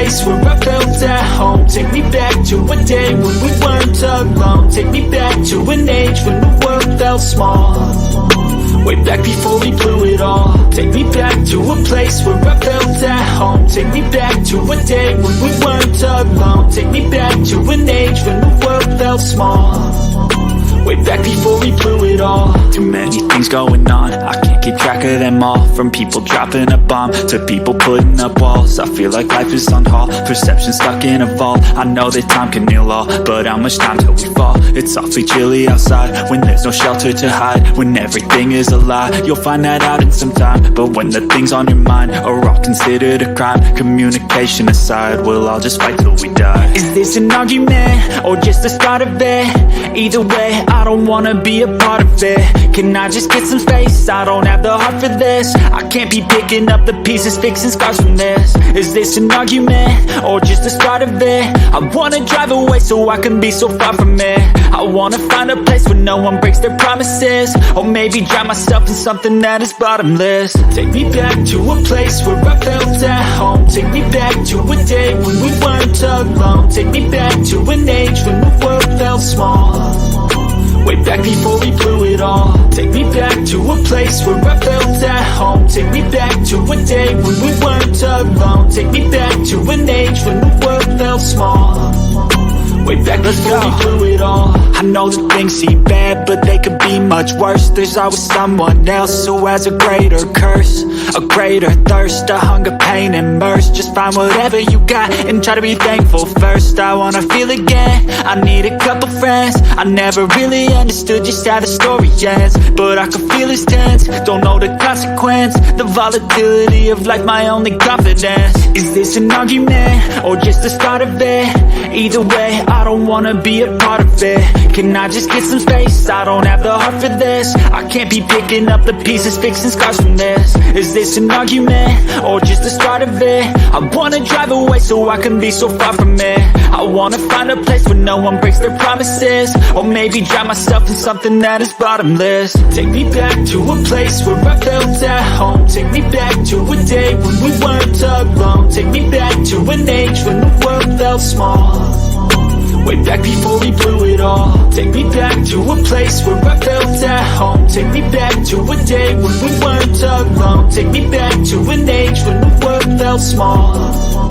place where I felt at home. Take me back to a day when we weren't alone. Take me back to an age when the world felt small. Way back before we blew it all. Take me back to a place where I felt at home. Take me back to a day when we weren't alone. Take me back to an age when the world felt small. Way back before we blew it all. Too many things going on, I can't keep track of them all. From people dropping a bomb to people putting up walls. I feel like life is on hold, perception stuck in a vault. I know that time can heal all, but how much time till we fall? It's awfully chilly outside, when there's no shelter to hide. When everything is a lie, you'll find that out in some time. But when the things on your mind are all considered a crime, communication aside, we'll all just fight till we die. Is this an argument, or just the start of it? Either way, I don't wanna be a part of it. Can I just get some space? I don't have the heart for this. I can't be picking up the pieces, fixing scars from this. Is this an argument, or just the start of it? I wanna drive away so I can be so far from it. I wanna find a place where no one breaks their promises. Or maybe drown myself in something that is bottomless. Take me back to a place where I felt at home. Take me back to a day when we weren't alone. Take me back to an age when the world felt small. Way back before we blew it all. Take me back to a place where I felt at home. Take me back to a day when we weren't alone. Take me back to an age when the world felt small. Way back before we blew it all. I know that things seem bad, but they could be much worse. There's always someone else who has a greater curse, a greater thirst, a hunger, pain, and mercy. Just find whatever you got and try to be thankful first. I wanna feel again, I need a couple friends. I never really understood just how the story ends, but I can feel it's tense, don't know the consequence. The volatility of life, my only confidence. Is this an argument, or just the start of it? Either way, I don't wanna be a part of it. Can I just get some space? I don't have the heart for this. I can't be picking up the pieces, fixing scars from this. Is this an argument, or just the start of it? I wanna drive away so I can be so far from it. I wanna find a place where no one breaks their promises. Or maybe drown myself in something that is bottomless. Take me back to a place where I felt at home. Take me back to a day when we weren't alone. Take me back to an age when the world felt small. Way back before we blew it all. Take me back to a place where I felt at home. Take me back to a day when we weren't alone. Take me back to an age when the world felt small.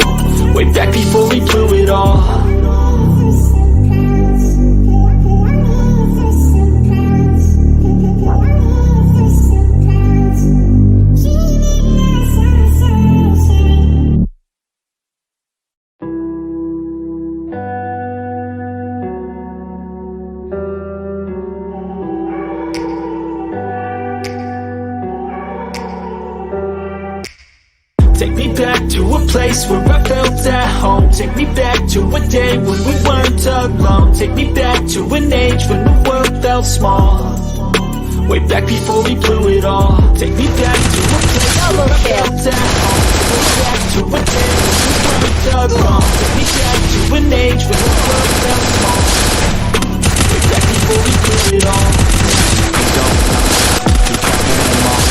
Way back before we blew it all. Take me back to a place where I felt at home. Take me back to a day when we weren't alone. Take me back to an age when the world felt small. Way back before we blew it all. Take me back to a place